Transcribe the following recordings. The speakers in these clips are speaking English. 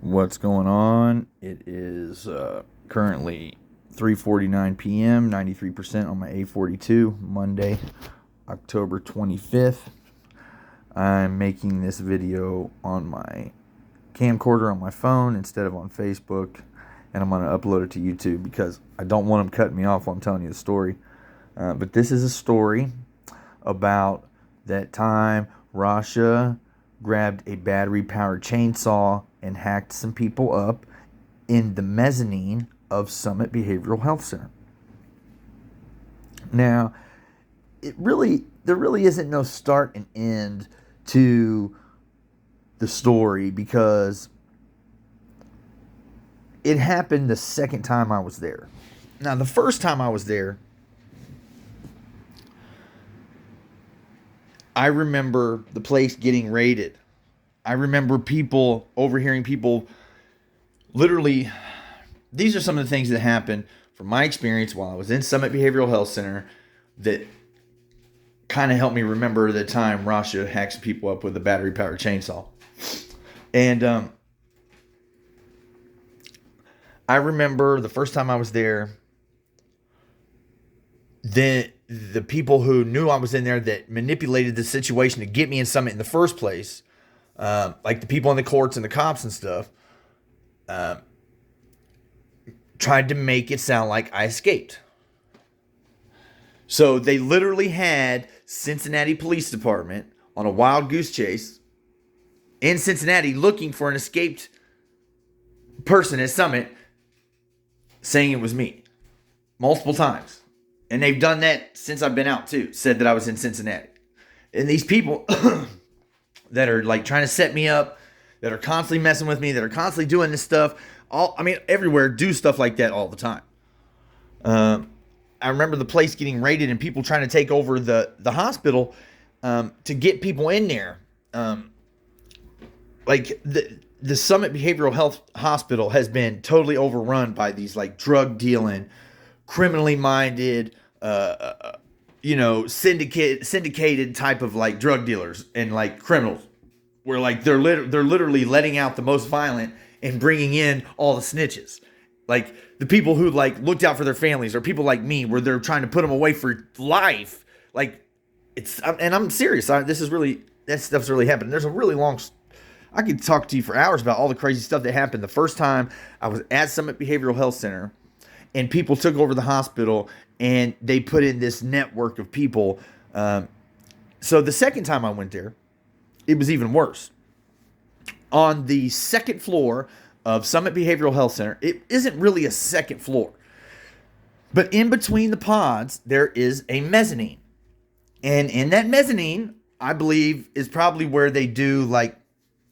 What's going on? It is currently 3:49 p.m., 93% on my A42, Monday, October 25th. I'm making this video on my camcorder on my phone instead of on Facebook, and I'm going to upload it to YouTube because I don't want them cutting me off while I'm telling you the story. But this is a story about that time Rasha grabbed a battery-powered chainsaw and hacked some people up in the mezzanine of Summit Behavioral Health Center. Now, there really isn't no start and end to the story because it happened the second time I was there. Now, the first time I was there, I remember the place getting raided. I remember overhearing people literally. These are some of the things that happened from my experience while I was in Summit Behavioral Health Center that kind of helped me remember the time Rasha hacks people up with a battery-powered chainsaw. And I remember the first time I was there, the people who knew I was in there that manipulated the situation to get me in Summit in the first place, like the people in the courts and the cops and stuff, tried to make it sound like I escaped. So they literally had Cincinnati Police Department on a wild goose chase in Cincinnati looking for an escaped person at Summit, saying it was me multiple times. And they've done that since I've been out too, said that I was in Cincinnati. And these people that are like trying to set me up, that are constantly messing with me, that are constantly doing this stuff, everywhere do stuff like that all the time. I remember the place getting raided and people trying to take over the hospital to get people in there. Like the Summit Behavioral Health Hospital has been totally overrun by these like drug dealing, criminally minded, syndicated type of like drug dealers and like criminals, where like they're literally letting out the most violent and bringing in all the snitches, like the people who like looked out for their families, or people like me, where they're trying to put them away for life. Like and I'm serious. That stuff's really happened. There's a really long. I could talk to you for hours about all the crazy stuff that happened the first time I was at Summit Behavioral Health Center, and people took over the hospital and they put in this network of people. So the second time I went there, it was even worse. On the second floor of Summit Behavioral Health Center, it isn't really a second floor, but in between the pods, there is a mezzanine. And in that mezzanine, I believe, is probably where they do like,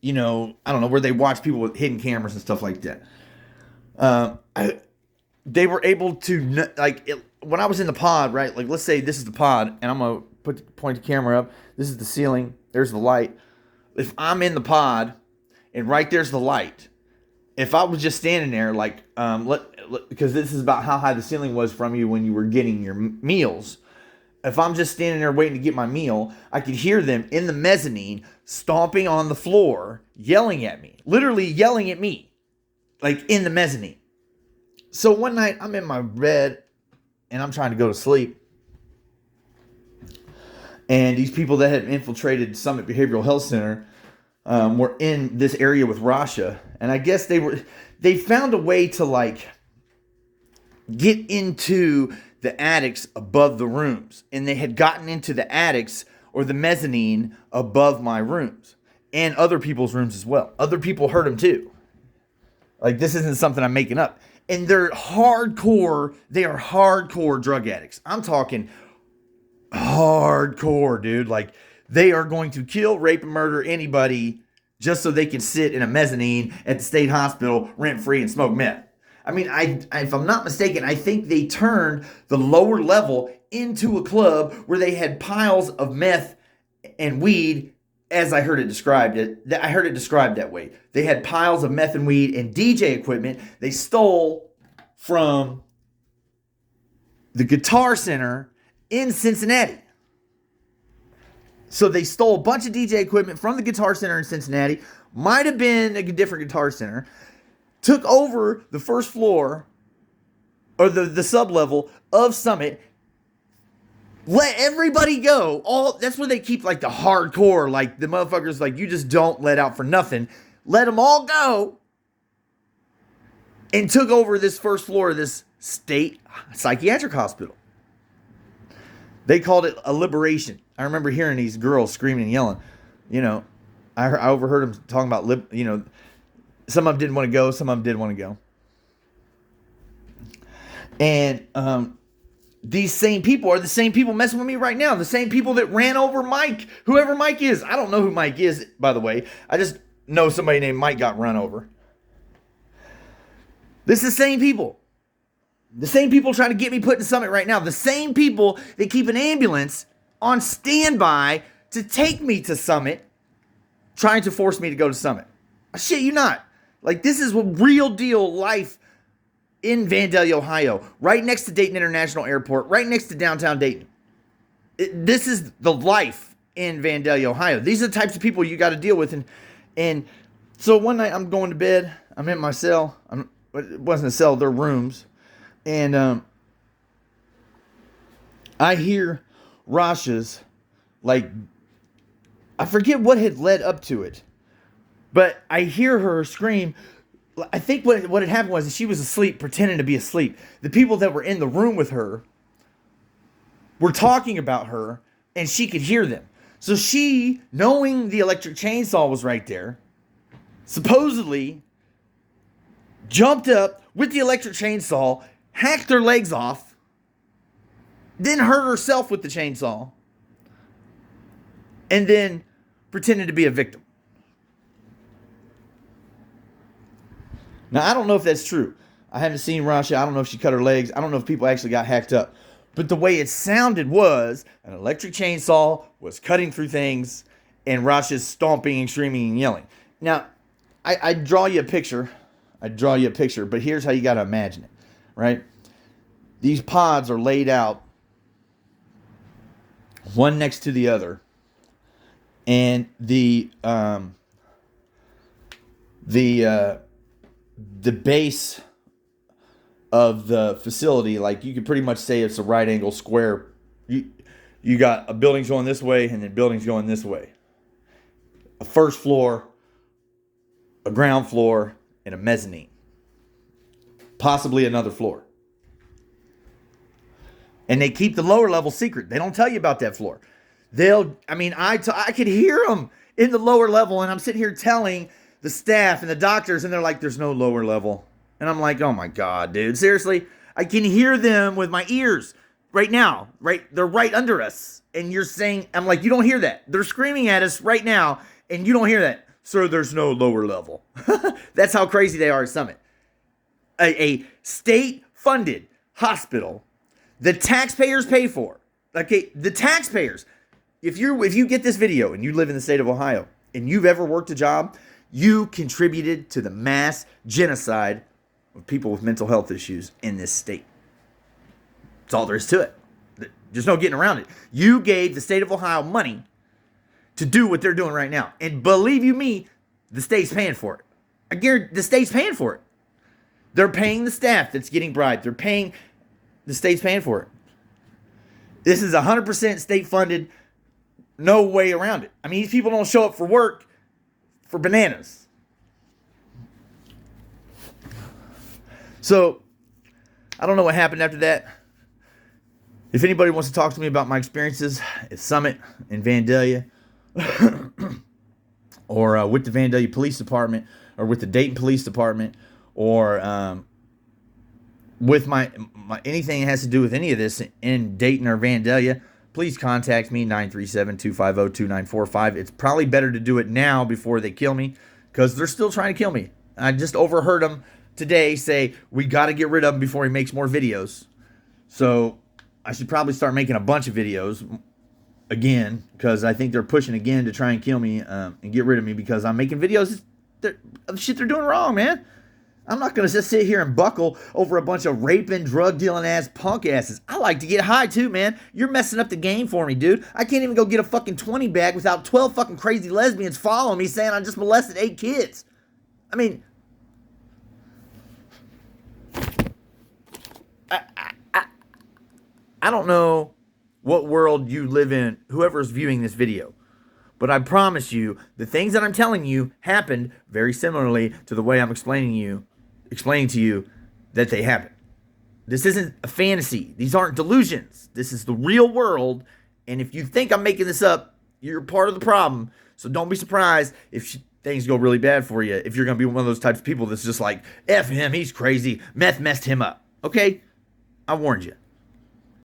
I don't know, where they watch people with hidden cameras and stuff like that. They were able to, when I was in the pod, right? Like, let's say this is the pod, and I'm going to point the camera up. This is the ceiling. There's the light. If I'm in the pod, and right there's the light, if I was just standing there, like, because this is about how high the ceiling was from you when you were getting your meals. If I'm just standing there waiting to get my meal, I could hear them in the mezzanine stomping on the floor, yelling at me, literally yelling at me, like in the mezzanine. So one night I'm in my bed and I'm trying to go to sleep. And these people that had infiltrated Summit Behavioral Health Center were in this area with Rasha. And I guess they found a way to like get into the attics above the rooms. And they had gotten into the attics or the mezzanine above my rooms and other people's rooms as well. Other people heard them too. Like, this isn't something I'm making up. And they are hardcore drug addicts. I'm talking hardcore, dude. Like, they are going to kill, rape, and murder anybody just so they can sit in a mezzanine at the state hospital rent-free and smoke meth. I mean, if I'm not mistaken, I think they turned the lower level into a club where they had piles of meth and weed, as I heard it described. I heard it described that way. They had piles of meth and weed and DJ equipment they stole from the Guitar Center in Cincinnati. So they stole a bunch of DJ equipment from the Guitar Center in Cincinnati, might have been a different Guitar Center, took over the first floor or the sub level of Summit, let everybody go. That's where they keep like the hardcore, like the motherfuckers, like you just don't let out for nothing. Let them all go, and took over this first floor of this state psychiatric hospital. They called it a liberation. I remember hearing these girls screaming and yelling. You know, I overheard them talking about, some of them didn't want to go, some of them did want to go. And these same people are the same people messing with me right now. The same people that ran over Mike, whoever Mike is. I don't know who Mike is, by the way. I just know somebody named Mike got run over. This is the same people. The same people trying to get me put in Summit right now. The same people that keep an ambulance on standby to take me to Summit, trying to force me to go to Summit. I shit you not. Like, this is what real deal life in Vandalia, Ohio. Right next to Dayton International Airport. Right next to downtown Dayton. This is the life in Vandalia, Ohio. These are the types of people you got to deal with. And so one night I'm going to bed. I'm in my cell. It wasn't a cell, they're rooms. And I hear Rasha's, like, I forget what had led up to it, but I hear her scream. I think what had happened was she was asleep, pretending to be asleep. The people that were in the room with her were talking about her, and she could hear them. So she, knowing the electric chainsaw was right there, supposedly jumped up with the electric chainsaw, hacked her legs off, then hurt herself with the chainsaw, and then pretended to be a victim. Now, I don't know if that's true. I haven't seen Rasha. I don't know if she cut her legs. I don't know if people actually got hacked up. But the way it sounded was an electric chainsaw was cutting through things, and Rasha's stomping and screaming and yelling. Now, I draw you a picture. But here's how you got to imagine it. Right? These pods are laid out one next to the other, and the base of the facility, like you could pretty much say it's a right angle square. You got a building's going this way and then buildings going this way. A first floor, a ground floor, and a mezzanine. Possibly another floor. And they keep the lower level secret. They don't tell you about that floor. I could hear them in the lower level, and I'm sitting here telling the staff and the doctors, and they're like, there's no lower level. And I'm like, oh my God, dude, seriously? I can hear them with my ears right now, right? They're right under us. And you're saying, I'm like, you don't hear that. They're screaming at us right now, and you don't hear that. Sir, there's no lower level. That's how crazy they are at Summit. A state-funded hospital the taxpayers pay for. Okay, the taxpayers. If you get this video and you live in the state of Ohio and you've ever worked a job, you contributed to the mass genocide of people with mental health issues in this state. That's all there is to it. There's no getting around it. You gave the state of Ohio money to do what they're doing right now. And believe you me, the state's paying for it. I guarantee the state's paying for it. They're paying the staff that's getting bribed. The state's paying for it. This is 100% state funded. No way around it. I mean, these people don't show up for work for bananas. So, I don't know what happened after that. If anybody wants to talk to me about my experiences at Summit in Vandalia, or with the Vandalia Police Department, or with the Dayton Police Department, or with my anything that has to do with any of this in Dayton or Vandalia, please contact me, 937-250-2945. It's probably better to do it now before they kill me, because they're still trying to kill me. I just overheard them today say, we got to get rid of him before he makes more videos. So I should probably start making a bunch of videos again, because I think they're pushing again to try and kill me and get rid of me, because I'm making videos of shit they're doing wrong, man. I'm not going to just sit here and buckle over a bunch of raping, drug dealing ass punk asses. I like to get high too, man. You're messing up the game for me, dude. I can't even go get a fucking 20 bag without 12 fucking crazy lesbians following me saying I just molested 8 kids. I mean, I don't know what world you live in, whoever's viewing this video. But I promise you, the things that I'm telling you happened very similarly to the way I'm explaining to you that they happen. This isn't a fantasy. These aren't delusions. This is the real world. And if you think I'm making this up, you're part of the problem. So don't be surprised if things go really bad for you. If you're going to be one of those types of people that's just like, F him, he's crazy. Meth messed him up. Okay? I warned you.